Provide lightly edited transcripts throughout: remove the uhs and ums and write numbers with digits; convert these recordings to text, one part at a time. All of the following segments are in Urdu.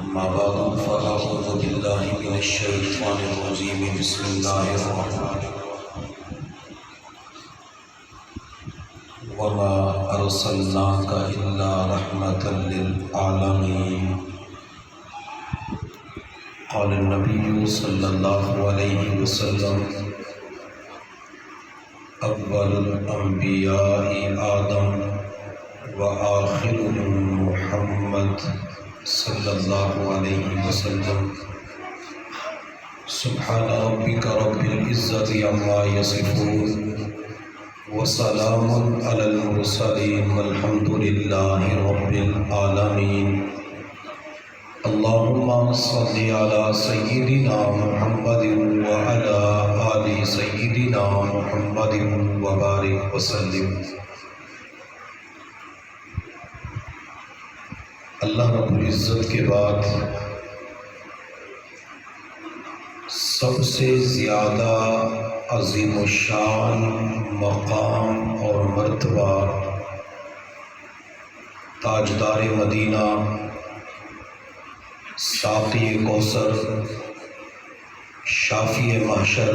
أما بعد فأعوذ بالله من الشيطان الرجيم بسم الله الرحمن الرحيم وما أرسلناك إلا رحمة للعالمين قال النبي صلى الله عليه وسلم أول الأنبياء آدم وآخرهم محمد صلی اللہ علیہ وسلم سبحان ربک رب العزت عما یصفون وسلام علی المرسلین والحمد للہ رب العالمین اللہم صل علی سیدنا محمد وعلی آل سیدنا محمد وبارک وسلم۔ اللہ رب العزت کے بعد سب سے زیادہ عظیم الشان مقام اور مرتبہ تاجدار مدینہ ساقی کوثر شافی محشر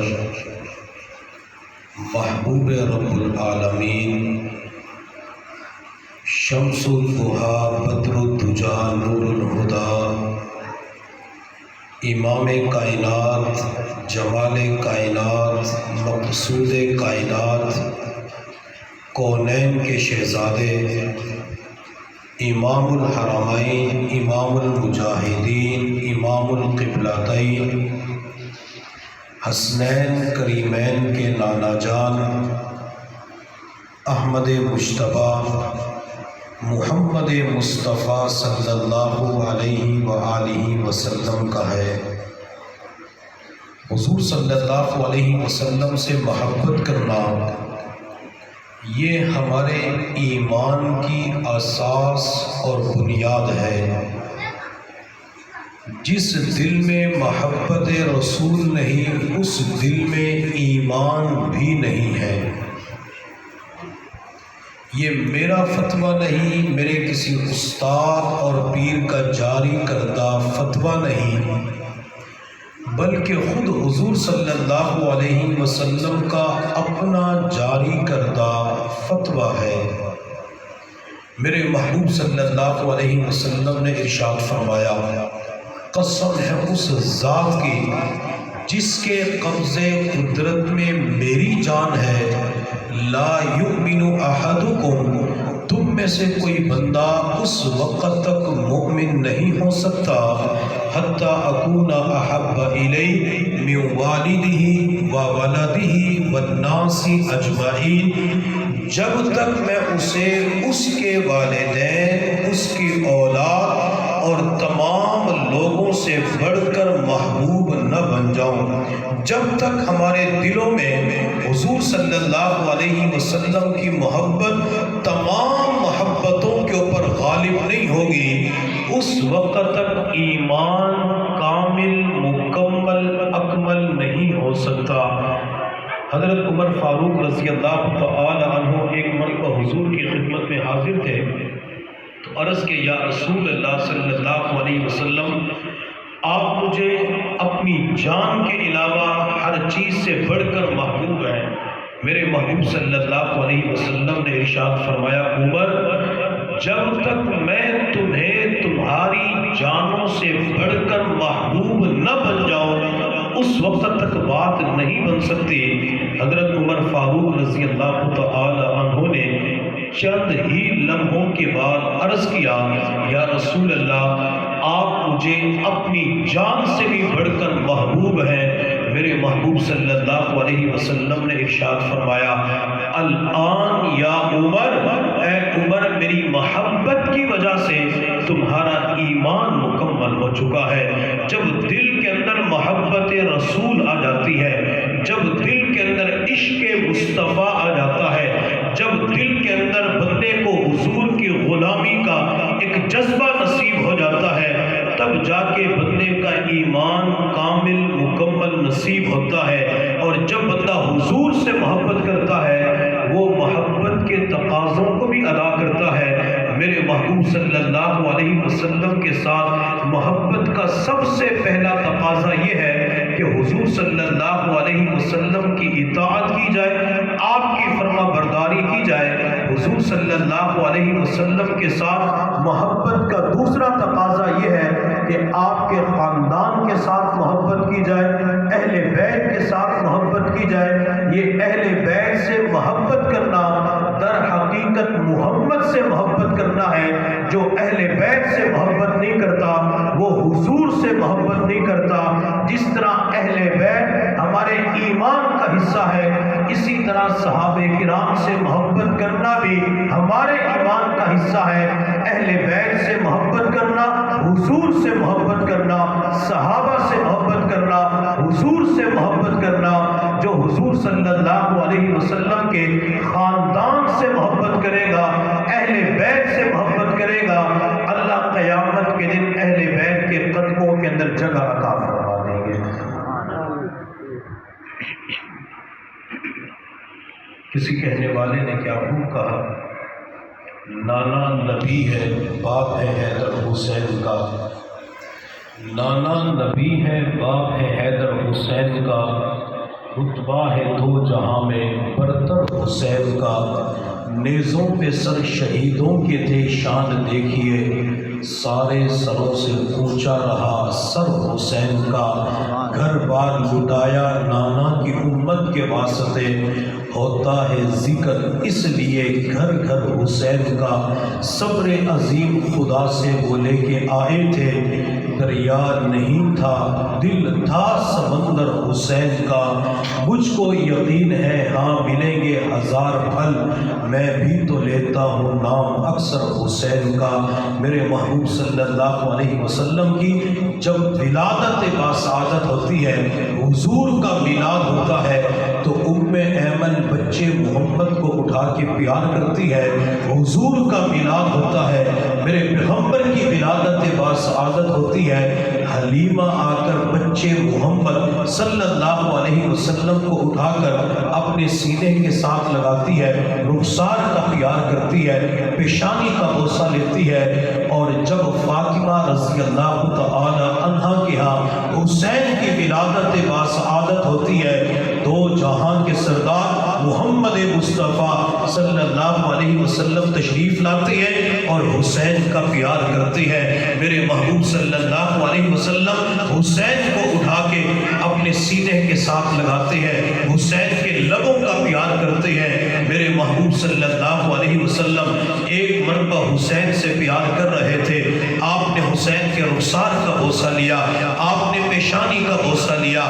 محبوب رب العالمین شمس الضحیٰ بدر الدجیٰ نور الہدیٰ امام کائنات جمال کائنات مقصود کائنات کونین کے شہزادے امام الحرمین امام المجاہدین امام القبلتین حسنین کریمین کے نانا جان احمد مجتبیٰ محمد مصطفیٰ صلی اللہ علیہ وآلہ وسلم کا ہے۔ حضور صلی اللہ علیہ وسلم سے محبت کرنا یہ ہمارے ایمان کی اساس اور بنیاد ہے۔ جس دل میں محبت رسول نہیں اس دل میں ایمان بھی نہیں ہے۔ یہ میرا فتویٰ نہیں، میرے کسی استاد اور پیر کا جاری کردہ فتویٰ نہیں، بلکہ خود حضور صلی اللہ علیہ وسلم کا اپنا جاری کردہ فتویٰ ہے۔ میرے محبوب صلی اللہ علیہ وسلم نے ارشاد فرمایا، قسم ہے اس ذات کی جس کے قبضے قدرت میں میری جان ہے، لا یؤمن احدکم، تم میں سے کوئی بندہ اس وقت تک مومن نہیں ہو سکتا حتی اکون احب الیہ من والدہ وولدہ والناس اجمعین، جب تک میں اسے اس کے والدین اس کی اولاد اور تمام لوگوں سے بڑھ کر محبوب نہ بن جاؤں، جب تک ہمارے دلوں میں حضور صلی اللہ علیہ وسلم کی محبت تمام محبتوں کے اوپر غالب نہیں ہوگی، اس وقت تک ایمان کامل مکمل اکمل نہیں ہو سکتا۔ حضرت عمر فاروق رضی اللہ تعالی عنہ ایک مرتبہ حضور کی خدمت میں حاضر تھے تو عرض کہ یا رسول اللہ صلی اللہ علیہ وسلم، آپ مجھے اپنی جان کے علاوہ ہر چیز سے بڑھ کر محبوب ہیں۔ میرے محبوب صلی اللہ علیہ وسلم نے ارشاد فرمایا، عمر جب تک میں تمہیں تمہاری جانوں سے بڑھ کر محبوب نہ بن جاؤں اس وقت تک بات نہیں بن سکتی۔ حضرت عمر فاروق رضی اللہ تعالی عنہ نے چند ہی لمحوں کے بعد عرض کیا، یا رسول اللہ آپ مجھے اپنی جان سے بھی بڑھ کر محبوب ہیں۔ میرے محبوب صلی اللہ علیہ وسلم نے ارشاد فرمایا، الآن یا عمر، اے عمر میری محبت کی وجہ سے تمہارا ایمان مکمل ہو چکا ہے۔ جب دل کے اندر محبت رسول آ جاتی ہے، جب دل کے اندر عشق مصطفیٰ آ جاتا ہے، جب دل کے اندر بندے کو حضور کی غلامی کا ایک جذبہ نصیب ہو جاتا ہے، تب جا کے بندے کا ایمان کامل مکمل نصیب ہوتا ہے۔ اور جب بندہ حضور سے محبت کرتا ہے وہ محبت کے تقاضوں کو بھی ادا کرتا ہے۔ میرے محبوب صلی اللہ علیہ وسلم کے ساتھ محبت کا سب سے پہلا تقاضا یہ ہے کہ حضور صلی اللہ علیہ وسلم کی اطاعت کی جائے، آپ کی فرما برداری کی جائے۔ حضور صلی اللہ علیہ وسلم کے ساتھ محبت کا دوسرا تقاضا یہ ہے کہ آپ کے خاندان کے ساتھ محبت کی جائے، اہل بیت کے ساتھ محبت کی جائے۔ یہ اہل بیت سے محبت کرنا در حقیقت محمد سے محبت کرنا ہے۔ جو اہل بیت سے محبت نہیں کرتا وہ حضور سے محبت نہیں کرتا۔ جس طرح اہل بیت ہمارے ایمان کا حصہ ہے، اسی طرح صحابہ کرام سے محبت کرنا بھی ہمارے ایمان کا حصہ ہے۔ اہل بیت سے محبت کرنا، حضور سے محبت کرنا، صحابہ سے محبت کرنا، حضور سے محبت کرنا۔ جو حضور صلی اللہ علیہ وسلم کے خاندان سے محبت کرے گا، اہل بیت سے محبت کرے گا، اللہ قیامت کے دن اہل بیت کے قدموں کے اندر جگہ عطا فرما دیں گے۔ کسی کہنے والے نے کیا خوب کہا، نانا نبی ہے باپ ہے حیدر حسین کا، نانا نبی ہے باپ ہے حیدر حسین کا، رتبہ ہے دو جہاں میں برتر حسین کا، نیزوں پہ سر شہیدوں کے تھے شان دیکھیے، سارے سروں سے اونچا رہا سر حسین کا، گھر بار لٹایا نانا کی امت کے واسطے، ہوتا ہے ذکر اس لیے گھر گھر حسین کا، صبر عظیم خدا سے وہ لے کے آئے تھے، دریا نہیں تھا دل تھا سمندر حسین کا، مجھ کو یقین ہے ہاں ملیں گے ہزار پھل، میں بھی تو لیتا ہوں نام اکثر حسین کا۔ میرے محبوب صلی اللہ علیہ وسلم کی جب ولادت باسعادت ہوتی ہے، حضور کا میلاد ہوتا ہے، تو ایمن بچے محمد کو اٹھا کے پیار کرتی ہے، حضور کا میلاد ہوتا ہے، میرے پیغمبر کی ولادت باسعادت ہوتی ہے، حلیمہ آ کر بچے محمد صلی اللہ علیہ وسلم کو اٹھا کر اپنے سینے کے ساتھ لگاتی ہے، رخسار کا پیار کرتی ہے، پیشانی کا بوسہ لیتی ہے، اور جب فاطمہ رضی اللہ تعالی عنہا کے ہاں حسین کی ولادت باسعادت ہوتی ہے، دو جہاں کے سردار محمد مصطفیٰ صلی اللہ علیہ وسلم تشریف لاتے ہیں اور حسین کا پیار کرتے ہیں۔ میرے محبوب صلی اللہ علیہ وسلم حسین کو اٹھا کے اپنے سینے کے ساتھ لگاتے ہیں، حسین کے لبوں کا پیار کرتے ہیں۔ میرے محبوب صلی اللہ علیہ وسلم ایک مرتبہ حسین سے پیار کر رہے تھے، آپ نے حسین کے رخسار کا بوسہ لیا، آپ نے پیشانی کا بوسہ لیا،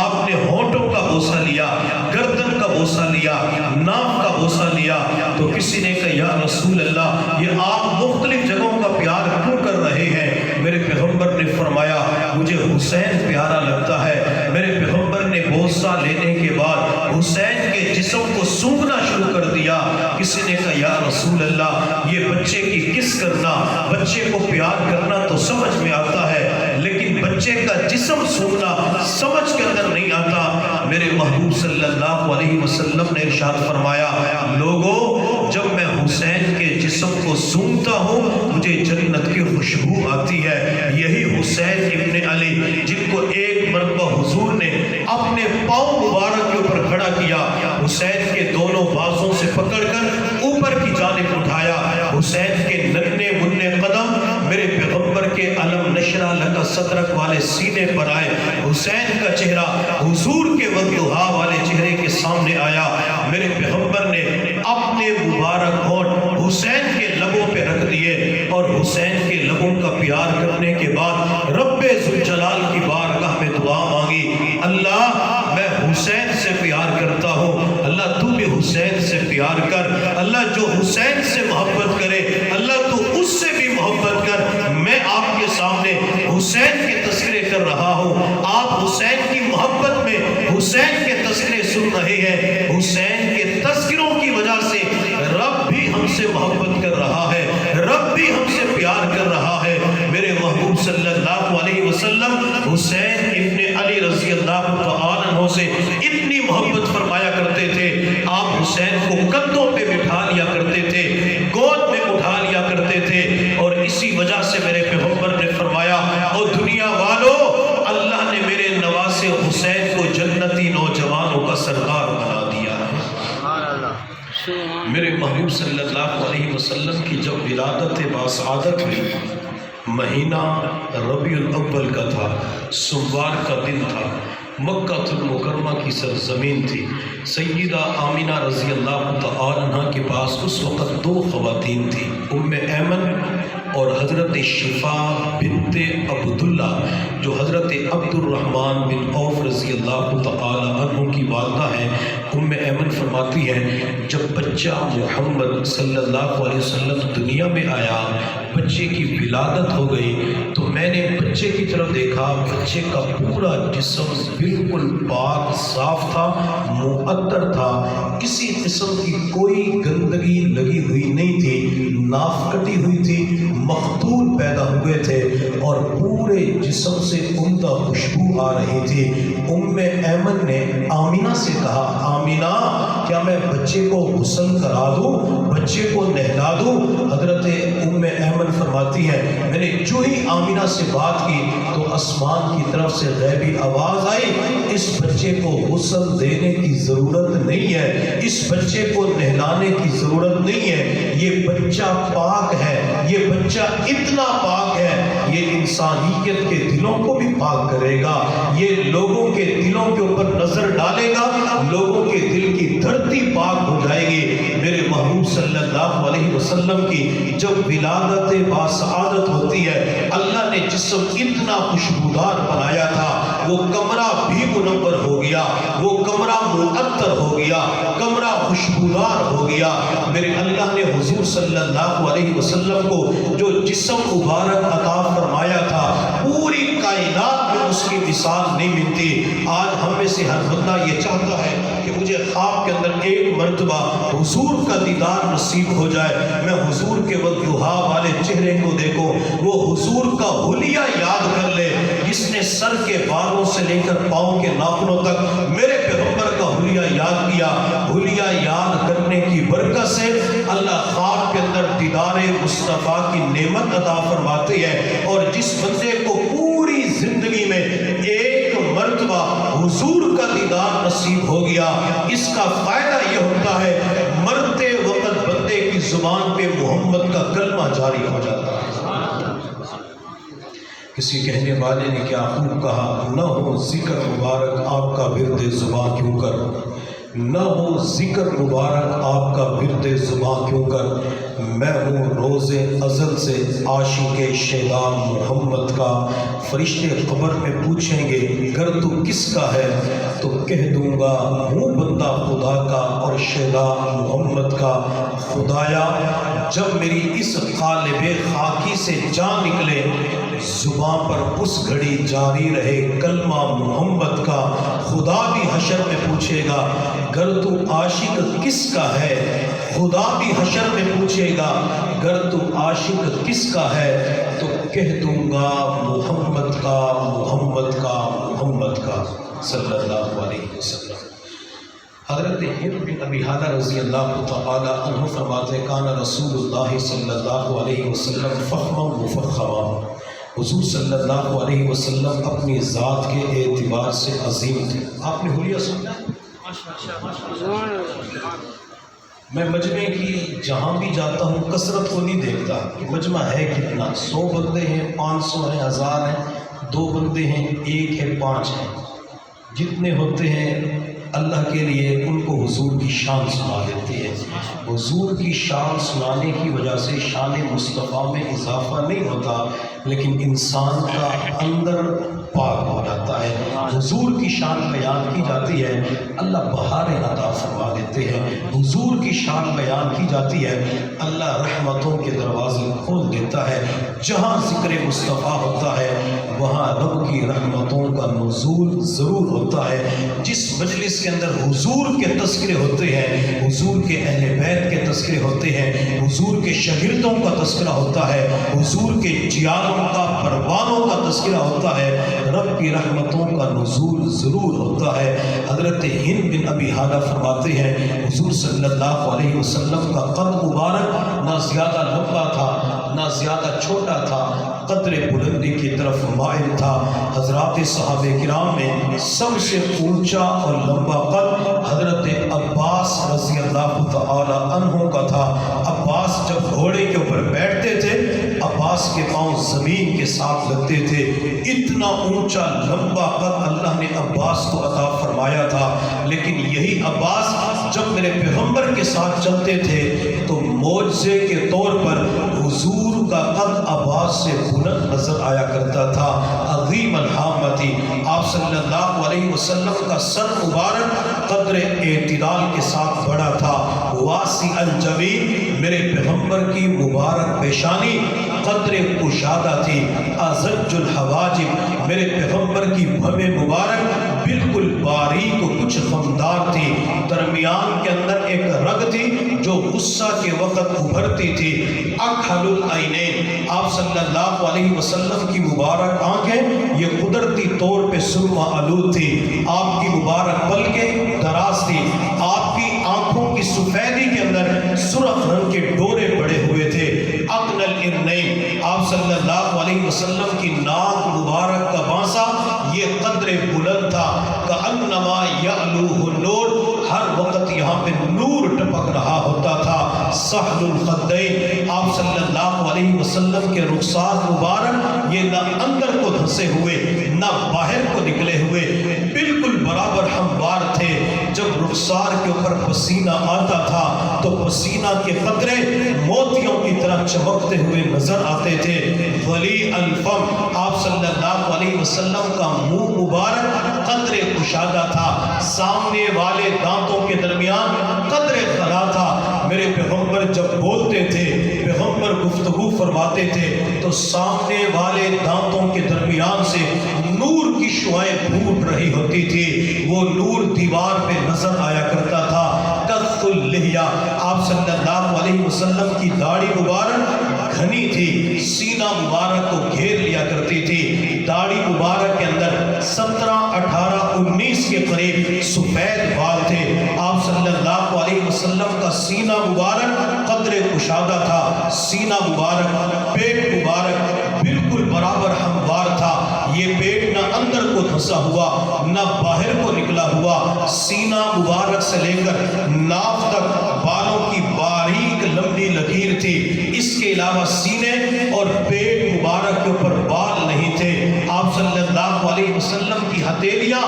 آپ نے ہونٹوں کا بوسہ لیا، گردن کا بوسہ لیا، ناف کا بوسہ لیا، تو کسی نے کہا یا رسول اللہ یہ آپ مختلف جگہوں کا پیار کیوں کر رہے ہیں؟ میرے پیغمبر نے فرمایا مجھے حسین پیارا لگتا ہے۔ میرے پیغمبر نے بوسہ لینے کے بعد حسین کے جسم کو سونگھنا شروع کر دیا۔ کسی نے کہا یا رسول اللہ یہ بچے کی کس کرنا، بچے کو پیار کرنا تو سمجھ میں آتا ہے، لیکن بچے کا جسم سونگھنا سمجھ کے اندر نہیں آتا۔ میرے محبوب صلی اللہ علیہ وسلم نے ارشاد فرمایا لوگوں جب میں حسین کے جسم کو سونگھتا ہوں مجھے جنت کی خوشبو آتی ہے۔ یہی حسین ابن علی جن کو ایک مرتبہ حضور نے اپنے پاؤں مبارک کے اوپر کھڑا کیا، حسین کے دونوں بازوں سے پکڑ کر اوپر کی جانب اٹھایا، حسین کے ننھے منھے قدم میرے پیغمبر کے علم نشرہ لک صدرک والے سینے پر آئے، حسین کا چہرہ حضور کے والضحیٰ والے چہرے کے سامنے آیا۔ میرے پیغمبر نے اپنے مبارک ہونٹ حسین کے لبوں پہ رکھ دیے اور حسین کے لبوں کا پیار کرنے کے بعد رب ذوالجلال کی بارگاہ میں دعا مانگی، اللہ میں حسین سے پیار کرتا ہوں، اللہ تو بھی حسین سے پیار کر، اللہ جو حسین سے محبت کرے اللہ تو اس سے بھی محبت کر۔ میں آپ کے سامنے حسین کے تذکرے کر رہا ہوں، آپ حسین کی محبت میں حسین کے تذکرے سن رہے ہیں، حسین کے تذکروں کی وجہ سے رب بھی ہم سے محبت کر رہا ہے، رب بھی ہم سے پیار کر رہا ہے۔ میرے محبوب صلی اللہ علیہ وسلم حسین ابن علی رضی اللہ تعالی عنہ سے اتنی محبت فرمایا کرتے تھے، آپ حسین کو کندھوں پہ بٹھا لیا کرتے تھے، گود میں اٹھا لیا کرتے تھے، اور اسی وجہ سے میرے پیغمبر نے فرمایا او دنیا میرے محبوب صلی اللہ علیہ وسلم کی جب ولادت باسعادت ہوئی، مہینہ ربیع الاول کا تھا، سوموار کا دن تھا، مکہ المکرمہ کی سرزمین تھی۔ سیدہ آمینہ رضی اللہ تعالی عنہ کے پاس اس وقت دو خواتین تھیں، ام ایمن اور حضرت شفا بنت عبداللہ، جو حضرت عبد الرحمن بن عوف رضی اللہ تعالی عنہ کی والدہ ہیں۔ ام ایمن فرماتی ہیں جب بچہ محمد صلی اللہ علیہ وسلم دنیا میں آیا، بچے کی ولادت ہو گئی، تو میں نے بچے کی طرف دیکھا، بچے کا پورا جسم بالکل پاک صاف تھا، معطر تھا، کسی قسم کی کوئی گندگی لگی ہوئی نہیں تھی، ناف کٹی ہوئی تھی، مختول پیدا ہوئے تھے اور پورے جسم سے عمدہ خوشبو آ رہی تھی۔ ام ایمن نے آمینہ سے کہا، آمینہ کیا میں بچے کو غسل کرا دوں، بچے کو نہلا دوں؟ حضرت ام ایمن فرماتی ہے میں نے جو ہی آمینہ سے بات کی تو آسمان کی طرف سے غیبی آواز آئی، اس بچے کو غسل دینے کی ضرورت نہیں ہے، اس بچے کو نہلانے کی ضرورت نہیں ہے، یہ بچہ پاک ہے، یہ بچہ اتنا پاک ہے، یہ انسانیت کے دلوں کو بھی پاک کرے گا، یہ لوگوں کے دلوں کے اوپر نظر ڈالے گا، لوگوں کے دل کی دھرتی پاک ہو جائے گی۔ میرے محبوب صلی اللہ علیہ وسلم کی جب ولادت باسعادت ہوتی ہے، اللہ نے جسم اتنا خوشبودار بنایا تھا، وہ کمرہ بھی منور ہو گیا، وہ کمرہ معطر ہو گیا، کمرہ خوشبودار ہو گیا۔ میرے اللہ نے حضور صلی اللہ علیہ وسلم کو جو جسم مبارک عطا فرمایا تھا، پوری کائنات میں اس کی مثال نہیں ملتی۔ آج ہم میں سے ہر بندہ یہ چاہتا ہے کہ مجھے خواب کے اندر ایک مرتبہ حضور کا دیدار نصیب ہو جائے، میں حضور کے وضحا والے چہرے کو دیکھوں، وہ حضور کا حلیہ یاد کر لے، جس نے سر کے بالوں سے لے کر پاؤں کے ناخنوں تک میرے پیغمبر کا حلیہ یاد کیا۔ حلیہ یاد کرنے کی برکت سے اللہ خواب کے اندر دیدار مصطفیٰ کی نعمت عطا فرماتے ہیں، اور جس بندے کو پوری زندگی میں ایک مرتبہ حضور کا دیدار نصیب ہو گیا، اس کا فائدہ یہ ہوتا ہے مرتے وقت بندے کی زبان پہ محمد کا کلمہ جاری ہو جاتا ہے۔ کسی کہنے والے نے کیا خوب کہا، نہ ہو ذکر مبارک آپ کا ورد زباں کیوں کر، نہ ہو ذکر مبارک آپ کا ورد زباں کیوں کر، میں ہوں روز ازل سے عاشق شیدا محمد کا۔ فرشتے قبر میں پوچھیں گے گر تو کس کا ہے، تو کہہ دوں گا ہوں بندہ خدا کا اور شیدا محمد کا۔ خدایا جب میری اس قالب خاکی سے جان نکلے، زباں پر اس گھڑی جاری رہے کلمہ محمد کا۔ خدا بھی حشر میں پوچھے گا گر تو عاشق کس کا ہے، خدا بھی حشر میں پوچھے گا گر تو عاشق کس کا ہے، تو کہہ دوں گا محمد کا، محمد کا، محمد کا صلی اللہ علیہ وسلم۔ حضرت ہند بن ابی حالہ رضی اللہ تعالی عنہ فرماتے کان رسول اللہ صلی اللہ علیہ وسلم فخما مفخما، حضور صلی اللہ علیہ وسلم اپنی ذات کے اعتبار سے عظیم تھے۔ آپ نے حلیہ سنا؟ میں مجمع کی جہاں بھی جاتا ہوں کثرت کو نہیں دیکھتا کہ مجمع ہے کتنا، 100 بندے ہیں، 500 ہیں، 1000 ہیں، 2 بندے ہیں، 1 ہے، 5 ہیں، جتنے ہوتے ہیں اللہ کے لیے ان کو حضور کی شان سنا دیتے ہیں۔ حضور کی شان سنانے کی وجہ سے شان مصطفیٰ میں اضافہ نہیں ہوتا، لیکن انسان کا اندر پاک ہو جاتا ہے۔ حضور کی شان بیان کی جاتی ہے، اللہ بہاریں عطا فرما دیتے ہیں۔ حضور کی شان بیان کی جاتی ہے، اللہ رحمتوں کے دروازے کھول دیتا ہے۔ جہاں ذکر مصطفیٰ ہوتا ہے وہاں رب کی رحمتوں کا نزول ضرور ہوتا ہے۔ جس مجلس کے اندر حضور کے تذکرے ہوتے ہیں، حضور کے اہل بیت کے تذکرے ہوتے ہیں، حضور کے شاگردوں کا تذکرہ ہوتا ہے، حضور کے جیاروں کا، پروانوں کا تذکرہ ہوتا ہے، رب کی رحمتوں کا نزول ضرور ہوتا ہے۔ حضرت ہند بن ابی حالہ فرماتے ہیں حضور صلی اللہ علیہ وسلم کا قد مبارک نہ زیادہ لمبا تھا نہ زیادہ چھوٹا تھا، قدر بلندی کی طرف مائل تھا۔ حضرات صحابہ کرام میں سب سے اونچا اور لمبا قد حضرت عباس رضی اللہ تعالی عنہ کا تھا۔ عباس جب گھوڑے کے اوپر بیٹھتے تھے، عباس کے پاؤں زمین کے ساتھ لگتے تھے۔ اتنا اونچا لمبا قد اللہ نے عباس کو عطا فرمایا تھا۔ لیکن یہی عباس جب میرے پیغمبر کے ساتھ چلتے تھے تو معجزے کے طور پر حضور کا قد عباس سے بلند نظر آیا کرتا تھا۔ عظیم الحامتی، آپ صلی اللہ علیہ وسلم کا سر مبارک قدر اعتدال کے ساتھ بڑا تھا۔ واسع الجبین، میرے پیغمبر کی مبارک پیشانی قدر کشادہ تھی۔ ازج الحواجب، میرے پیغمبر کی بھویں مبارک بالکل باریک و کچھ خمدار تھی۔ درمیان کے اندر ایک رگ تھی جو غصہ کے وقت ابھرتی تھی۔ اکحل العینین، آپ صلی اللہ علیہ وسلم کی مبارک آنکھیں یہ قدرتی طور پہ سرما آلود تھی۔ آپ کی مبارک پلکیں دراز تھی۔ آپ کی آنکھوں کی سفیدی کے اندر سرخ رنگ کے ڈورے پڑے ہوئے تھے۔ اقن الارنین، آپ صلی اللہ علیہ وسلم کی ناک مبارک کا بانسا یہ قدر بلند تھا۔ کأنما یعلوہ النور، ہر وقت یہاں پہ نور ٹپک رہا ہوتا تھا۔ سہل الخدین، آپ صلی اللہ علیہ وسلم کے رخسار مبارک یہ نہ اندر کو دھنسے ہوئے نہ باہر کو نکلے ہوئے، بالکل برابر ہموار تھے۔ جب رخسار کے اوپر پسینہ آتا تھا تو پسینہ کے قطرے موتیوں کی طرح چمکتے ہوئے نظر آتے تھے۔ ولی الفم، آپ صلی اللہ علیہ وسلم کا منہ مبارک قدر کشادہ تھا۔ سامنے والے دانتوں کے درمیان قدر خلا تھا۔ میرے پیغمبر جب بولتے تھے، پیغمبر گفتگو فرماتے تھے تو سامنے والے دانتوں کے درمیان سے نور کی شعائیں پھوٹ رہی ہوتی تھی۔ وہ نور دیوار پہ نظر آیا کرتا تھا۔ کف اللحیہ، آپ صلی اللہ علیہ وسلم کی داڑھی مبارک گھنی تھی، سینہ مبارک کو گھیر لیا کرتی تھی۔ داڑھی مبارک کے اندر 17، 18، 19 کے قریب سفید بال تھے۔ آپ صلی اللہ علیہ وسلم کا سینہ مبارک قدر کشادہ تھا۔ سینہ مبارک، پیٹ مبارک بالکل برابر ہموار تھا۔ یہ پیٹ نہ اندر کو دھنسا ہوا نہ باہر کو نکلا ہوا۔ سینہ مبارک سے لے کر ناف تک بالوں کی باریک لمبی لکیر تھی۔ اس کے علاوہ سینے اور پیٹ مبارک کے اوپر بال نہیں تھے۔ آپ صلی اللہ علیہ وسلم کی ہتھیلیاں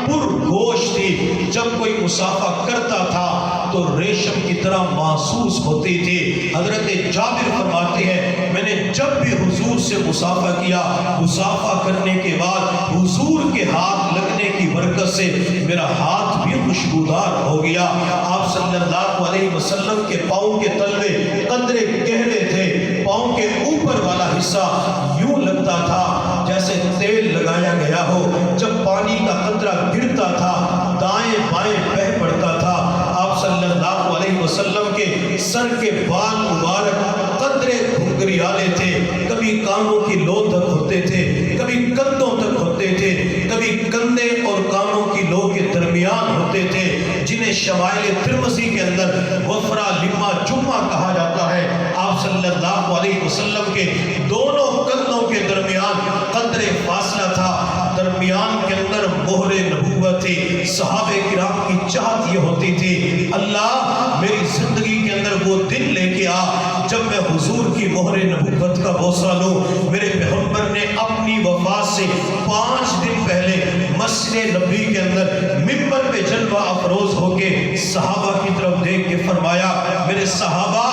پر گوشت تھی۔ جب کوئی مصافحہ کرتا تھا تو ریشم کی طرح محسوس ہوتی تھی۔ حضرت جابر فرماتے ہیں میں نے جب بھی حضور سے مصافحہ کیا، مصافحہ کرنے کے بعد حضور کے ہاتھ لگنے کی برکت سے میرا ہاتھ بھی خوشبودار ہو گیا۔ آپ صلی اللہ علیہ وسلم کے پاؤں کے تلوے قدرے گہرے تھے۔ پاؤں کے اوپر والا حصہ یوں لگتا تھا جیسے تیل لگایا گیا ہو۔ جب پانی کا قطرہ گرتا تھا دائیں بائیں بہہ پڑتا تھا۔ آپ صلی اللہ علیہ وسلم کے سر کے بال مبارک قدرے گھنگریالے تھے، کبھی کانوں کی لو تک ہوتے تھے، کبھی کندھوں تک ہوتے تھے، کبھی کندھے اور کانوں کی لو کے درمیان ہوتے تھے، جنہیں شمائل ترمذی کے اندر وفرا لما جمعہ کہا جاتا ہے۔ آپ صلی اللہ علیہ وسلم کے دونوں کندھوں کے درمیان قدر فاصلہ تھا، درمیان کے اندر مہر نبوت تھی۔ صحابہ کرام کی چاہت یہ ہوتی تھی اللہ میری زندگی کے اندر وہ دن لے کے آ جب میں حضور کی مہر نبوت کا بوسہ لوں۔ میرے پیغمبر نے اپنی وفات سے 5 دن پہلے مسجد نبی کے اندر منبر پہ جلوہ افروز ہو کے صحابہ کی طرف دیکھ کے فرمایا میرے صحابہ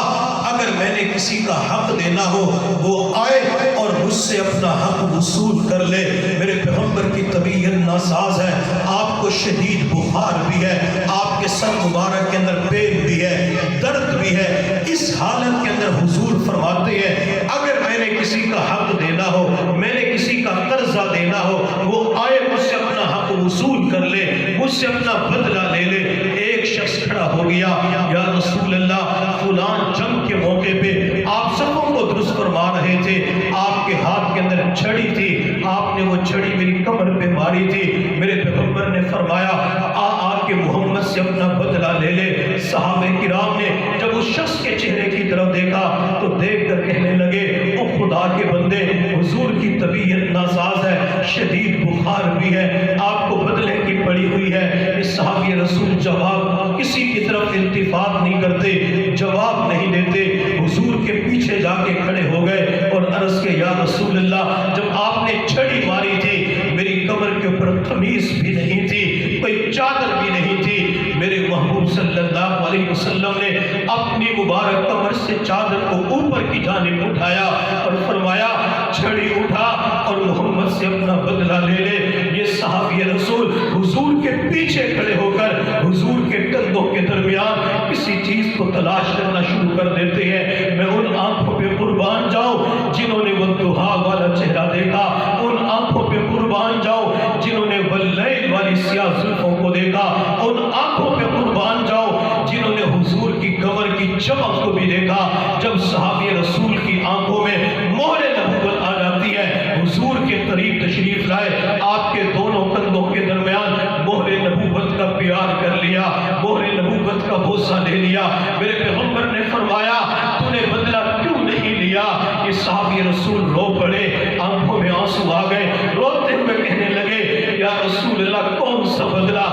اگر میں نے کسی کا حق دینا ہو وہ آئے اور مجھ سے اپنا حق وصول کر لے۔ میرے پیغمبر کی طبیعت ناساز ہے، آپ کو شدید بخار بھی ہے، آپ کے سر مبارک کے اندر پین بھی ہے، درد بھی ہے۔ اس حالت کے اندر حضور فرماتے ہیں اگر میں نے کسی کا حق دینا ہو، میں نے کسی کا قرضہ دینا ہو، وہ آئے مجھ سے اپنا حق وصول کر لے، مجھ سے اپنا بدلہ لے لے۔ ایک شخص کھڑا ہو گیا، یا رسول اللہ فلان جنگ کے موقع پہ آپ سبوں کو درست فرما رہے تھے، آپ کے ہاتھ کے اندر چھڑی تھی، آپ نے وہ چھڑی میری کمر پہ ماری تھی۔ میرے پیغمبر نے فرمایا آ کے محمد سے سے اپنا بدلہ لے لے۔ صحابہ کرام نے جب اس شخص کے چہرے کی طرف دیکھا تو دیکھ کر کہنے لگے او خدا کے بندے، حضور کی طبیعت ناساز ہے، شدید بخار بھی ہے، آپ کو بدلے کی پڑی ہوئی ہے۔ اس صحابی رسول جواب کسی کی طرف التفات نہیں کرتے، جواب نہیں دیتے، حضور کے پیچھے جا کے کھڑے ہو گئے اور عرض کے یا رسول اللہ، جب آپ نے چھڑی ماری تھی میری کمر کے اوپر قمیص بھی نہیں تھی، کوئی چادر بھی نہیں تھی، میرے محبوب صلی اللہ علیہ وسلم نے اپنی مبارک کمر سے چادر کو اوپر کی جانب اٹھایا اور فرمایا چھڑی اٹھا اور محمد سے اپنا بدلہ لے لے۔ یہ صحابی رسول حضور کے پیچھے کھڑے ہو کر حضور کے کندھوں کے درمیان کسی چیز کو تلاش کرنا شروع کر دیتے ہیں۔ میں ان آنکھوں پہ قربان جاؤں جنہوں نے وہ دہا والا چہرہ دیکھا، ان آنکھوں پہ قربان جاؤں جنہوں نے واللیل والی سیاہ زلفوں کو دیکھا، ان آنکھوں پہ قربان جاؤں جنہوں نے حضور کی کمر کی چمک کو بھی دیکھا۔ جب صحابی رسول کی آنکھوں میں مہر نبوت آ جاتی ہے، حضور کے قریب تشریف لائے، آپ کے دونوں کندھوں کے درمیان مہر نبوت کا پیار کر لیا، مہر نبوت کا بوسہ لے لیا۔ میرے پیغمبر نے فرمایا تو نے بدلہ کیوں نہیں لیا؟ یہ صحابی رسول رو پڑے، آنکھوں میں آنسو آ گئے، روتے ہوئے کہنے لگے یا رسول اللہ کون سا بدلہ،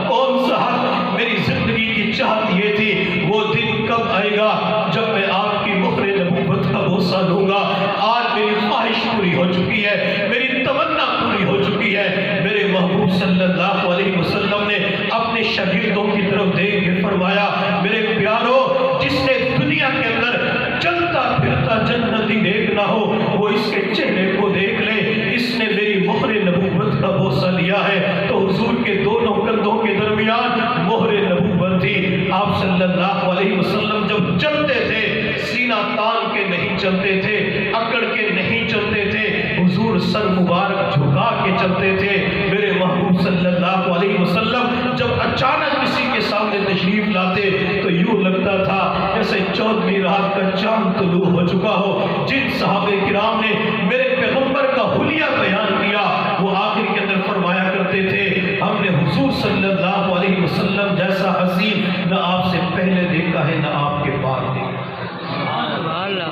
کون سا حق؟ میری زندگی کی چاہت یہ تھی وہ دن کب آئے گا جب میں آپ کی مہر نبوت کا بوسہ لوں گا۔ آج میری خواہش پوری ہو چکی ہے، میری تمنا پوری ہو چکی ہے۔ میرے محبوب صلی اللہ علیہ وسلم نے اپنے شاگردوں کی طرف دیکھ کے فرمایا میرے پیارو، جس نے دنیا کے اندر چلتا پھرتا جنتی دیکھنا ہو وہ اس کے چہرے کو دیکھ لے، اس نے میری مہر نبوت کا بوسہ لیا ہے۔ تو حضور کے دونوں کندھوں کے درمیان مہر نبوت تھی۔ آپ صلی اللہ علیہ وسلم جب چلتے تھے سینہ تان کے نہیں چلتے تھے، اکڑ کے نہیں چلتے تھے، حضور سر مبارک جھکا کے چلتے تھے۔ میرے محبوب صلی اللہ علیہ وسلم جب اچانک کسی کے سامنے تشریف لاتے تو یوں لگتا تھا جیسے 14ویں رات کا چاند طلوع ہو چکا ہو۔ جن صحابہ کرام نے میرے پیغمبر کا حلیہ بیان کیا وہ آخر کے اندر فرمایا کرتے تھے ہم نے حضور صلی اللہ علیہ وسلم جیسا حسین نہ آپ سے پہلے دیکھا ہے نہ آپ کے بعد دیکھا۔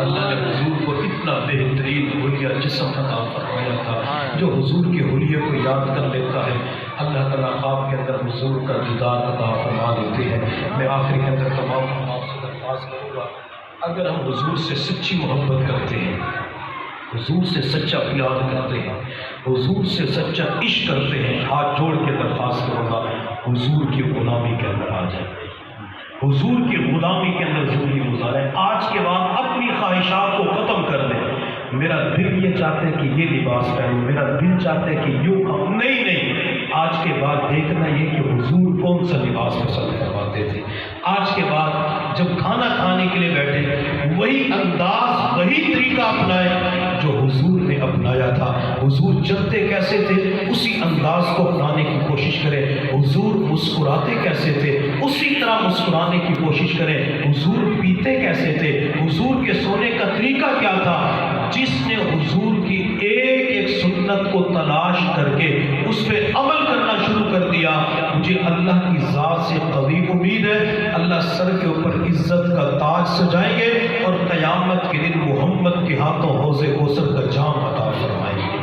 اللہ نے حضور کو اتنا بہترین حلیہ جسم عطا فرمایا تھا، جو حضور کے حلیے کو یاد کر لیتا ہے اللہ تعالیٰ خواب کے اندر حضور کا دیدار عطا فرما دیتے ہیں۔ میں آخری کے اندر تمام آپ سے درخواست کروں گا، اگر ہم حضور سے سچی محبت کرتے ہیں، حضور سے سچا پیار کرتے ہیں، حضور سے سچا عشق کرتے ہیں، ہاتھ جوڑ کے درخواست کروں گا حضور کی غلامی کے اندر آ جائیں، حضور کی غلامی کے اندر زندگی گزاریں۔ آج کے بعد اپنی خواہشات کو ختم کر دیں۔ میرا دل یہ چاہتا ہے کہ یہ لباس پہنوں، میرا دل چاہتا ہے کہ یوں کھاؤں، نہیں، آج کے بعد دیکھنا یہ کہ حضور کون سا لباس پسند کرواتے تھے۔ آج کے بعد جب کھانا کھانے کے لیے بیٹھے وہی انداز وہی طریقہ اپنائے جو حضور نے اپنایا تھا۔ حضور چلتے کیسے تھے اسی انداز کو اپنانے کی کوشش کریں۔ حضور مسکراتے کیسے تھے اسی طرح مسکرانے کی کوشش کریں۔ حضور پیتے کیسے تھے، حضور کے سونے کا طریقہ کیا تھا؟ جس نے حضور کی ایک ایک سنت کو تلاش کر کے اس پہ عمل کرنا شروع کر دیا، مجھے اللہ کی ذات سے قوی امید ہے اللہ سر کے اوپر عزت کا تاج سجائیں گے اور قیامت کے دن محمد کے ہاتھوں حوض کوثر کا جام عطا فرمائیں گے۔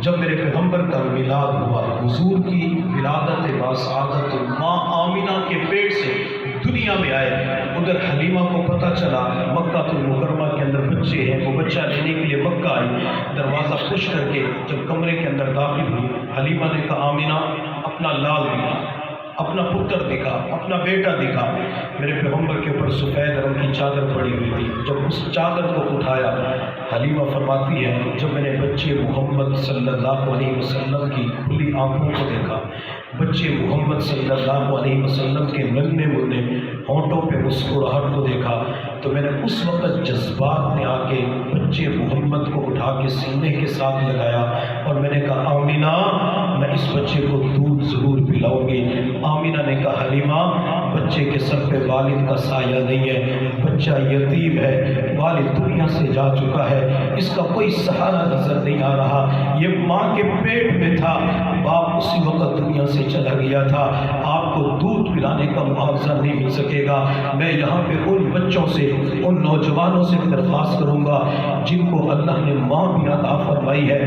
جب میرے پیغمبر کا میلاد ہوا، حضور کی ولادت باسعادت ماں آمینہ کے پیٹ سے دنیا میں آئے، ادھر حلیمہ کو پتہ چلا مکہ المکرمہ کے اندر بچے ہیں، وہ بچہ لینے کے لیے مکہ آئی، دروازہ خوش کر کے جب کمرے کے اندر داخل ہوئی حلیمہ نے کہا آمینہ اپنا لال دکھا، اپنا پتر دکھا، اپنا بیٹا دکھا۔ میرے پیغمبر کے اوپر سفید رنگ کی چادر پڑی ہوئی تھی، جب اس چادر کو اٹھایا حلیمہ فرماتی ہے جب میں نے بچے محمد صلی اللہ علیہ وسلم کی کھلی آنکھوں کو دیکھا، بچے محمد صلی اللہ علیہ وسلم کے ننھے منھے ہونٹوں پہ مسکراہٹ کو دیکھا، تو میں نے اس وقت جذبات میں آ کے بچے محمد کو اٹھا کے سینے کے ساتھ لگایا اور میں نے کہا آمینہ میں اس بچے کو دودھ ضرور پلاؤں گی۔ آمینہ نے کہا حلیمہ بچے کے سر پہ والد کا سایہ نہیں ہے، بچہ یتیم ہے، والد دنیا سے جا چکا ہے، اس کا کوئی سہارا نظر نہیں آ رہا، یہ ماں کے پیٹ میں تھا، باپ اسی وقت دنیا سے چلا گیا تھا، آپ کو دودھ پلانے کا معاوضہ نہیں مل سکے گا۔ میں یہاں پہ ان بچوں سے، ان نوجوانوں سے درخواست کروں گا جن کو اللہ نے ماں بھی عطا فرمائی ہے،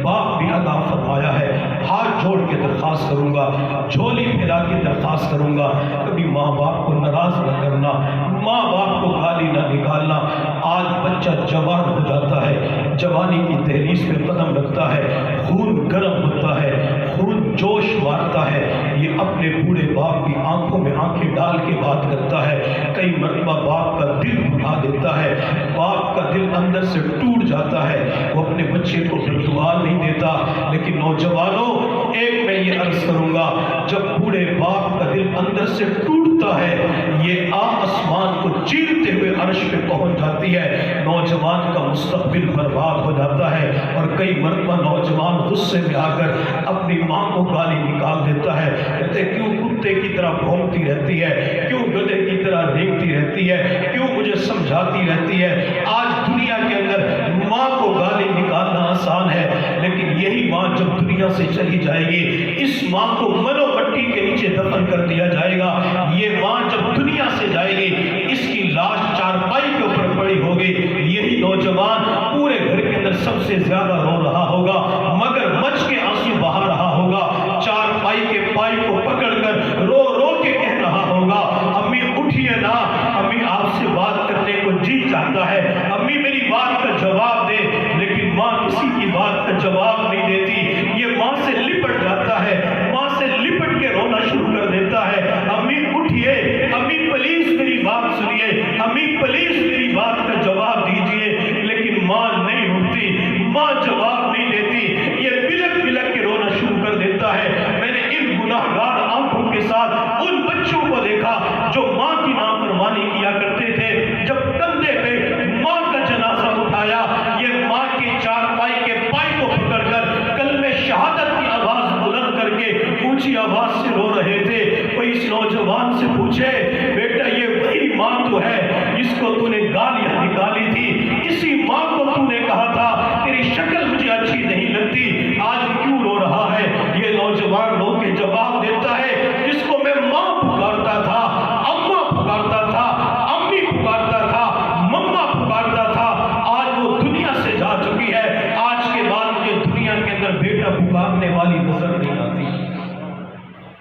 باپ بھی عطا فرمایا ہے، ہاتھ جوڑ کے درخواست کروں گا، جھولی پھیلا کے درخواست کروں گا، کبھی ماں باپ کو ناراض نہ کرنا، ماں باپ کو گالی نہ نکالنا۔ آج بچہ جوان ہو جاتا ہے، جوانی کی دہلیز پہ قدم رکھتا ہے، خون گرم ہوتا ہے، خون جوش مارتا ہے، یہ اپنے بوڑھے باپ کی آنکھوں میں آنکھیں ڈال کے بات کرتا ہے، کئی مرتبہ باپ کا دل دکھا دیتا ہے، باپ کا دل اندر سے ٹوٹ جاتا ہے، وہ اپنے بچے کو دعا نہیں دیتا۔ لیکن نوجوانوں، ایک میں یہ عرض کروں گا، جب بوڑھے باپ کا دل اندر سے ٹوٹتا ہے، یہ آسمان کو چیرتے ہوئے عرش پہ پہنچ جاتی ہے، نوجوان کا مستقبل برباد ہو جاتا ہے، اور کئی مرتبہ نوجوان غصے میں آ کر اپنی ماں کو گالی نکال دیتا ہے، کہتے کیوں کتے کی طرح بھونکتی رہتی ہے، کیوں گدھے کی طرح رینگتی رہتی ہے، کیوں مجھے سمجھاتی رہتی ہے۔ آج دنیا کے اندر ماں کو گالی نکالنا آسان ہے، لیکن یہی ماں جب دنیا سے چلی جائے گی، اس ماں کو منو مٹی کے نیچے دفن کر دیا جائے گا۔ یہ ماں جب دنیا سے جائے گی، اس کی لاش چارپائی کے اوپر پڑی ہوگی، یہی نوجوان پورے گھر کے اندر سب سے زیادہ رو رہا ہوگا، مگر مچ کے آنسو بہا رہا ہوگا، چارپائی کے پائی کو پکڑ کر رو رو کے کہہ رہا ہوگا، امی اٹھیے نا، امی آپ سے بات کرنے کو جی چاہتا ہے، امی میری بات کا جواب دے۔ لیکن ماں کسی کی بات کا جواب نہیں دیتی، یہ ماں سے لپٹ جاتا ہے، ماں سے لپٹ کے رونا شروع کر دیتا ہے، امی اٹھیے، امی پلیز میری بات سنیے، امی پلیز میری بات کا جواب دیجئے۔ لیکن ماں نہیں اٹھتی، ماں جواب نہیں دیتی، یہ بلک بلک کے رونا شروع کر دیتا ہے۔ میں نے ان گناہگار آنکھوں کے ساتھ ان بچوں کو دیکھا جو ماں کی نافرمانی کیا کرتے تھے، جب کندھے پہ ماں کا جنازہ اٹھایا، یہ ماں کے چارپائی کے پائی کو پکڑ کر کلمہ شہادت کی آواز بلند کر کے اونچی آواز سے رو رہے تھے۔ کوئی اس نوجوان سے پوچھے، بیٹا یہ وہی ماں تو ہے جس کو تو نے گالیاں نکالی تھی، اسی ماں کو تو نے کہا تھا تیری شکل مجھے اچھی نہیں لگتی، آج کیوں رو رہا ہے؟ یہ نوجوان رو کے جواب دیتا ہے، جس کو میں ماں پکارتا تھا، اماں پکارتا تھا، امی پکارتا تھا، مما پکارتا تھا، آج وہ دنیا سے جا چکی ہے، آج کے بعد مجھے دنیا کے اندر بیٹا پکارنے والی نظر نہیں آتی۔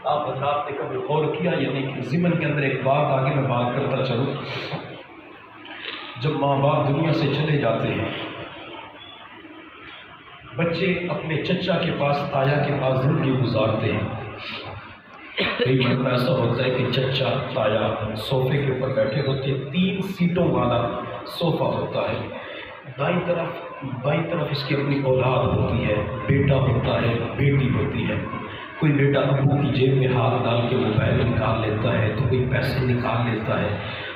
آپ حضرات نے کبھی غور کیا یا نہیں کہ ضمن کے اندر ایک بات آگے میں بات کرتا چلوں، جب ماں باپ دنیا سے چلے جاتے ہیں، بچے اپنے چچا کے پاس، تایا کے پاس زندگی گزارتے ہیں۔ کئی مرتبہ ایسا ہوتا ہے کہ چچا تایا صوفے کے اوپر بیٹھے ہوتے، 3 سیٹوں والا صوفہ ہوتا ہے، بائیں طرف اس کی اپنی اولاد ہوتی ہے، بیٹا ہوتا ہے، بیٹی ہوتی ہے۔ کوئی بیٹا ابو کی جیب میں ہاتھ ڈال کے موبائل نکال لیتا ہے، تو کوئی پیسے نکال لیتا ہے،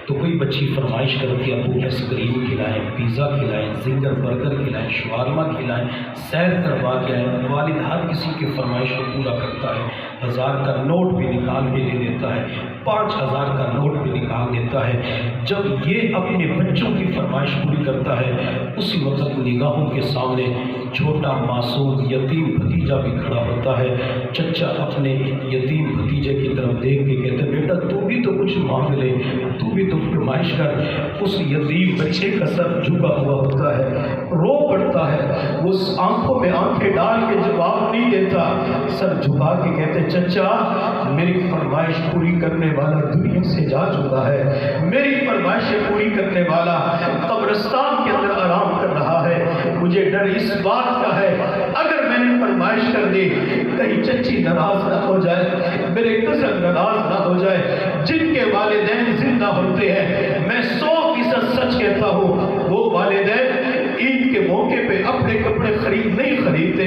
تو کوئی بچی فرمائش کرتی ہے ابو آئس کریم کھلائیں، پیزا کھلائیں، زنگر برگر کھلائیں، شوارما کھلائیں، سیر کروا کے آئیں۔ والد ہر کسی کی فرمائش کو پورا کرتا ہے، 1000 کا نوٹ بھی نکال کے دے دیتا ہے، 5000 کا نوٹ بھی نکال دیتا ہے۔ جب یہ اپنے بچوں کی فرمائش پوری کرتا ہے، اسی وقت نگاہوں کے سامنے چھوٹا معصوم یتیم بھتیجا بھی کھڑا ہوتا ہے۔ چچا اپنے یتیم بھتیجے کی طرف دیکھ کے کہتے بیٹا تو بھی تو کچھ مانگ لے، تو بھی تو فرمائش کر۔ اس یتیم بچے کا سر جھکا ہوا ہوتا ہے، رو پڑتا ہے، وہ آنکھوں میں آنکھیں ڈال کے جواب نہیں دیتا، سر جھکا کے کہتے چچا میری فرمائش پوری کرنے والا دنیا سے جا چکا ہے، میری فرمائشیں پوری کرنے والا قبرستان کے اندر آرام کر رہا ہے، مجھے ڈر اس بات کا ہے اگر میں نے فرمائش کر دی کہیں چچی ناراض نہ ہو جائے، میرے کزن ناراض نہ ہو جائے۔ جن کے والدین زندہ ہوتے ہیں، میں 100% سچ کہتا ہوں، وہ والدین عید کے موقع پہ اپنے کپڑے نہیں خریدتے،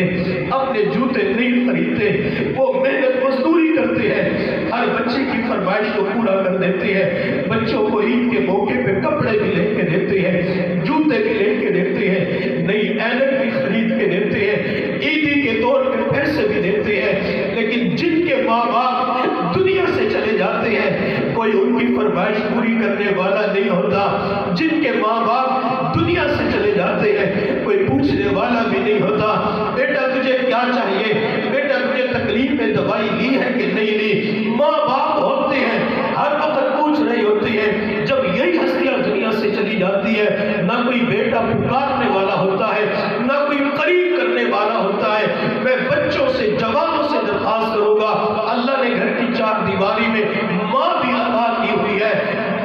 اپنے جوتے نہیں خریدتے، وہ محنت مزدوری کرتے ہیں، ہر بچے کی فرمائش کو پورا کر دیتے ہیں، بچوں کو عید کے موقع پہ کپڑے بھی لے کے دیتے ہیں، جوتے بھی لے کے دیتے ہیں، نئی اینک بھی خرید کے دیتے ہیں، عیدی کے طور پہ پیسے بھی دیتے ہیں۔ لیکن جن کے ماں باپ دنیا سے چلے جاتے ہیں، کوئی ان کی فرمائش پوری کرنے والا نہیں ہوتا۔ جن کے ماں باپ دنیا سے چلے جاتے ہیں، کوئی پوچھنے والا بھی نہیں ہوتا بیٹا تجھے کیا چاہیے، بیٹا تجھے تکلیف میں دوائی لی ہے کہ نہیں لی۔ ماں باپ ہوتے ہیں ہر وقت پوچھ رہی ہوتی ہے۔ جب یہی ہستیاں دنیا سے چلی جاتی ہے، نہ کوئی بیٹا پکارنے والا ہوتا ہے، نہ کوئی قریب کرنے والا ہوتا ہے۔ میں بچوں سے، جوانوں سے درخواست کروں گا، اللہ نے گھر کی چار دیواری میں ماں بھی عطا کی ہوئی ہے،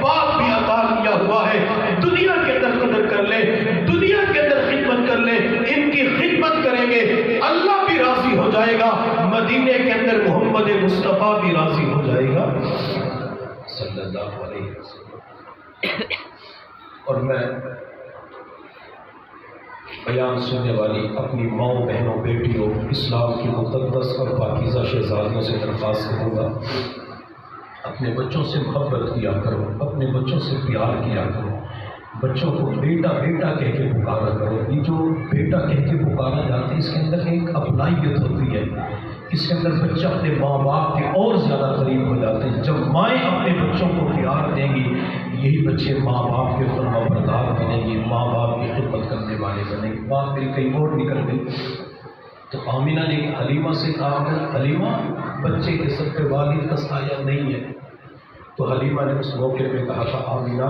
باپ بھی عطا کیا ہوا ہے، دنیا کے اندر قدر کر لیں، دنیا کے اندر خدمت کر لیں۔ ان کی خدمت کریں گے اللہ بھی راضی ہو جائے گا، مدینے کے اندر محمد مصطفیٰ بھی راضی ہو جائے گا صلی اللہ علیہ وسلم۔ اور میں بیان سننے والی اپنی ماؤں، بہنوں، بیٹیوں، اسلام کی مقدس اور پاکیزہ شہزادیوں سے درخواست کروں گا، اپنے بچوں سے محبت کیا کرو، اپنے بچوں سے پیار کیا کرو، بچوں کو بیٹا بیٹا کہہ کے پکارا کرو۔ یہ جو بیٹا کہہ کے پکارا جاتا ہے، اس کے اندر ایک اپنائیت ہوتی ہے، اس کے اندر بچہ اپنے ماں باپ کے اور زیادہ قریب ہو جاتے ہیں۔ جب مائیں اپنے بچوں کو پیار دیں گی، یہی بچے ماں باپ کے فرما بردار بنیں گے، ماں باپ کی خدمت کرنے والے بنیں گے۔ بات میری کہیں اور نکل گئی تو آمینہ نے حلیمہ سے کہا، اگر حلیمہ بچے کے سر پہ والد کا سایہ نہیں ہے، تو حلیمہ نے اس موقع پہ کہا تھا، آمینہ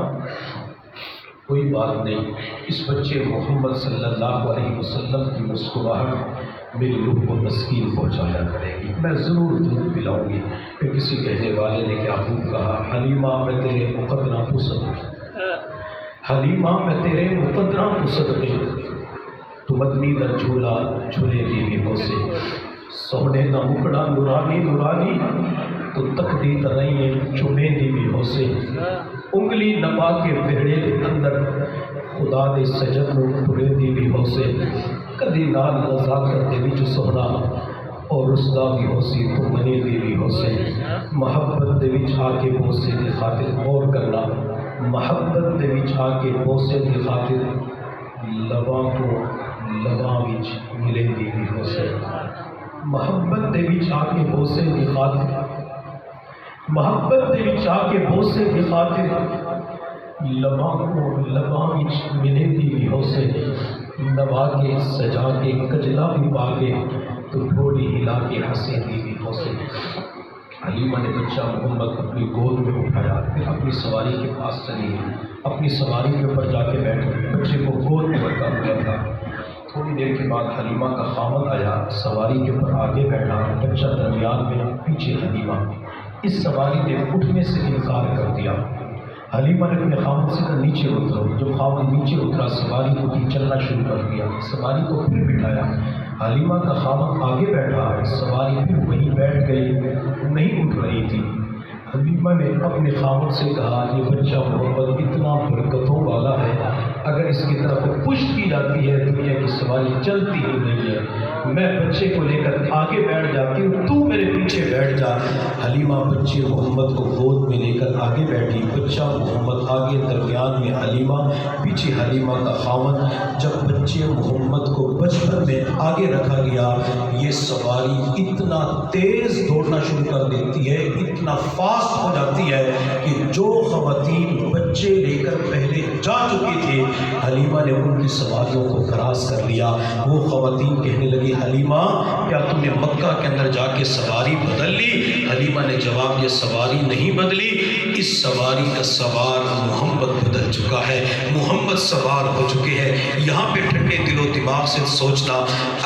کوئی بات نہیں، اس بچے محمد صلی اللہ علیہ وسلم کی مسکراہٹ میری روح کو تسکین پہنچایا کرے گی، میں ضرور دودھ پلاؤں گی۔ پھر کسی کہنے والے نے کیا خوب کہا، حلیمہ میں تیرے مقدرہ کو صدقے، حلیمہ میں تیرے مقدرہ کو صدقے، تو مدنی در جھولا جھولے گی بھی سے، سونے کا مکڑا نورانی نورانی، تو تکدی ترائیں چمے دی بھی ہو سے، انگلی نبا کے بہڑے کے اندر خدا دے سجد نو پورے دی بھی ہو سے، کدی نال نزاکت دے وچ سونا اور رسدا بھی ہو سی، تو منی دی بھی ہو سے، محبت دے وچ آ کے بوسے دی خاطر اور کرنا، محبت دے وچ آ کے بوسے دی خاطر لباں کو لباں وچ ملے دی بھی ہو سے، محبت دے وچ آ کے بوسے دی خاطر، محبت دے وچ آ کے بوسے دی خاطر لباں کو لباں وچ ملے دی بھی ہو سے، نوا کے سجا کے کجلا بھی پا کے، تو تھوڑی ہلا کے ہنسے دی بھی ہو سے۔ حلیمہ نے بچہ محمد اپنی گود میں اٹھایا، پھر اپنی سواری کے پاس چلی گئی، اپنی سواری کے اوپر جا کے بیٹھی، بچے کو گود میں رکھا ہوا تھا۔ تھوڑی دیر کے بعد حلیمہ کا خاوند آیا، سواری کے اوپر آگے بیٹھا، بچہ درمیان میں، پیچھے حلیمہ۔ اس سواری نے اٹھنے سے انکار کر دیا۔ حلیمہ نے اپنے خاوند سے کہا نیچے اترو، جب خاوند نیچے اترا سواری کو بھی چلنا شروع کر دیا، سواری کو پھر بٹھایا، حلیمہ کا خاوند آگے بیٹھا، سواری پھر وہیں بیٹھ گئی، نہیں اٹھ رہی تھی۔ حلیمہ نے اپنے خاوند سے کہا یہ بچہ محمد اتنا برکتوں والا ہے، اگر اس کی طرف پشت کی جاتی ہے دنیا کی سواری چلتی ہی نہیں ہے، میں بچے کو لے کر آگے بیٹھ جاتی ہوں، تو میرے پیچھے بیٹھ جا۔ حلیمہ بچے محمد کو گود میں لے کر آگے بیٹھی، بچہ محمد آگے درمیان میں حلیمہ، پیچھے حلیمہ کا خاوند۔ جب بچے محمد کو بچپن میں آگے رکھا گیا، یہ سواری اتنا تیز دوڑنا شروع کر دیتی ہے، اتنا فاسٹ ہو جاتی ہے کہ جو خواتین بچے لے کر پہلے جا چکی تھے، حلیمہ نے ان کی سواریوں کو کراس کر لیا۔ وہ خواتین کہنے لگی حلیمہ کیا تم نے مکہ کے اندر جا کے سواری بدل لی؟ حلیمہ نے جواب، یہ سواری نہیں بدلی، اس سواری کا سوار محمد بدل چکا ہے، محمد سوار ہو چکے ہیں۔ یہاں پہ ٹھنڈے دل و دماغ سے سوچنا،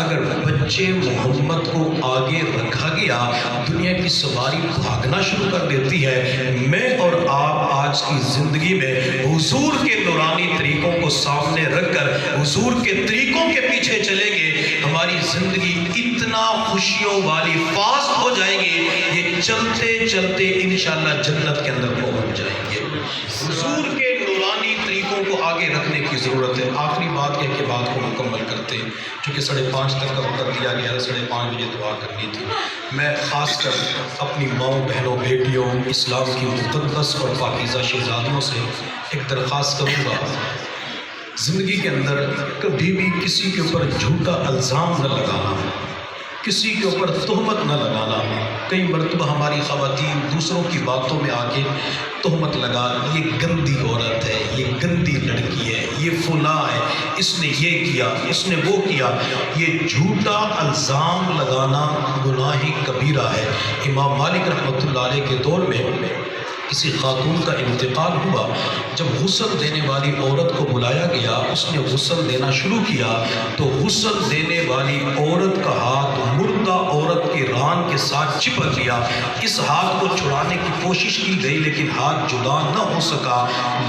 اگر بچے محمد کو آگے رکھا گیا، دنیا کی سواری بھاگنا شروع کر دیتی ہے۔ میں اور آپ آج کی زندگی میں حضور کے نورانی طریقوں کو سامنے رکھ کر حضور کے طریقوں کے پیچھے چلیں گے، ہماری زندگی اتنا خوشیوں والی فاسٹ ہو جائے گی، یہ چلتے چلتے انشاءاللہ جنت کے اندر پہنچ جائیں گے۔ حضور کے نورانی طریقوں کو آگے رکھنے کی ضرورت ہے۔ آخری بات کہہ کے بات کو مکمل کرتے ہیں، چونکہ 5:30 تک کا وقت دیا گیا ہے، 5:30 بجے دعا کرنی تھی۔ میں خاص کر اپنی ماؤں، بہنوں، بیٹیوں، اسلام کی مقدس اور پاکیزہ شہزادیوں سے ایک درخواست کروں گا، زندگی کے اندر کبھی بھی کسی کے اوپر جھوٹا الزام نہ لگانا، کسی کے اوپر تہمت نہ لگانا۔ کئی مرتبہ ہماری خواتین دوسروں کی باتوں میں آ کے تہمت لگا، یہ گندی عورت ہے، یہ گندی لڑکی ہے، یہ فلاں ہے، اس نے یہ کیا، اس نے وہ کیا۔ یہ جھوٹا الزام لگانا گناہ کبیرہ ہے۔ امام مالک رحمۃ اللہ علیہ کے دور میں کسی خاتون کا انتقال ہوا، جب غسل دینے والی عورت کو بلایا گیا، اس نے غسل دینا شروع کیا تو غسل دینے والی عورت کا ہاتھ مردہ عورت کے ران کے ساتھ چپک گیا۔ اس ہاتھ کو چھڑانے کی کوشش کی گئی لیکن ہاتھ جدا نہ ہو سکا۔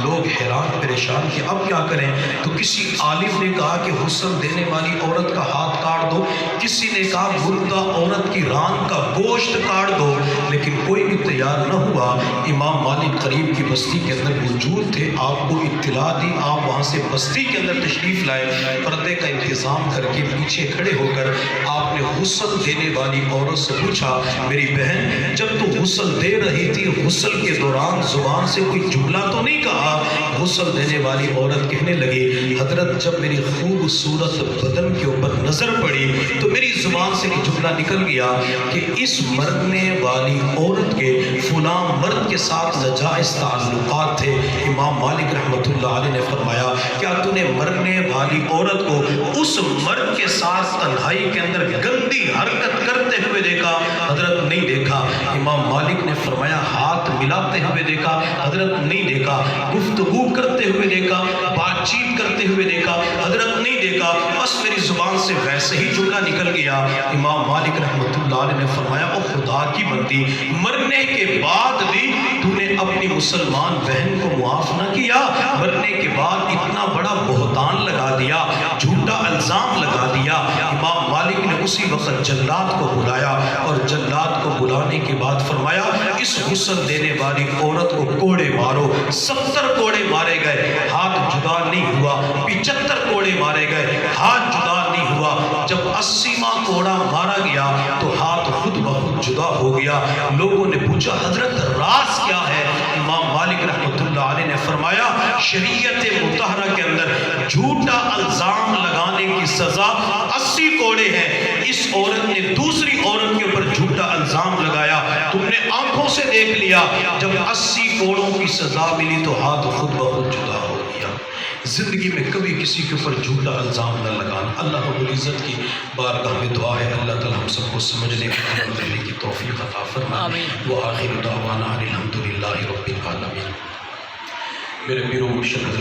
لوگ حیران پریشان کہ اب کیا کریں؟ تو کسی عالم نے کہا کہ غسل دینے والی عورت کا ہاتھ کاٹ دو، کسی نے کہا مردہ عورت کی ران کا گوشت کاٹ دو، لیکن کوئی بھی تیار نہ ہوا۔ امام مالک قریب کی بستی کے اندر موجود تھے، آپ کو اطلاع دی، آپ وہاں سے بستی کے اندر تشریف لائے، پردے کا انتظام کر کے پیچھے کھڑے ہو کر آپ نے غسل دینے والی عورت سے پوچھا، میری بہن جب تو غسل دے رہی تھی غسل کے دوران زبان سے کوئی جملہ تو نہیں کہا؟ غسل دینے والی عورت کہنے لگی، حضرت جب میری خوبصورت بدن کے اوپر نظر پڑی تو میری زبان سے ایک جملہ نکل گیا کہ اس مرنے والی عورت کے فلاں مرد کے ساتھ ناجائز تعلقات تھے۔ امام مالک رحمۃ اللہ علیہ نے فرمایا، کیا تو نے مرنے والی عورت کو اس مرد کے ساتھ تنہائی کے اندر گندی حرکت کرتے ہوئے دیکھا؟ حضرت نہیں دیکھا۔ امام مالک نے فرمایا، ہاتھ ملاتے ہوئے دیکھا؟ حضرت نہیں دیکھا۔ گفتگو کرتے ہوئے دیکھا؟ بات چیت کرتے ہوئے دیکھا؟ حضرت نہیں دیکھا۔ بس میری زبان سے ویسے ہی جملہ نکل گیا۔ امام مالک رحمۃ اللہ علیہ نے فرمایا، او خدا کی بندی، مرنے کے بعد بھی تو نے اپنی مسلمان بہن کو معاف نہ کیا؟ مرنے کے بعد اتنا بڑا بہتان لگا دیا، جھوٹا الزام لگا دیا۔ امام مالک نے اسی وقت جلاد کو بلایا اور جلاد کو بلانے کے بعد فرمایا، اس غسل دینے والی عورت کو کوڑے مارو۔ 70 کوڑے مارے گئے، ہاتھ جدا نہیں ہوا۔ 75 کوڑے مارے گئے، ہاتھ جدا نہیں ہوا۔ جب 80واں کوڑا مارا گیا تو ہاتھ خود بخود جدا ہو گیا۔ لوگوں نے پوچھا، حضرت راز کیا ہے؟ امام مالک رحمۃ اللہ علیہ نے فرمایا، شریعت مطہرہ کے اندر جھوٹا الزام لگانے کی سزا 80 کوڑے ہیں۔ اس عورت نے دوسری عورت کے اوپر جھوٹا الزام لگایا، تم نے آنکھوں سے دیکھ لیا، جب 80 کوڑوں کی سزا ملی تو ہاتھ خود بخود جدا ہو گیا۔ زندگی میں کبھی کسی کے اوپر جھوٹا الزام نہ لگانا۔ اللہ رب العزت کی بارگاہ میں دعا ہے، اللہ تعالی ہم سب کو سمجھنے کی عمل کرنے کی توفیق عطا فرمائے۔ وآخر دعوانا الحمدللہ رب العالمین۔ میرے پیرو مرشد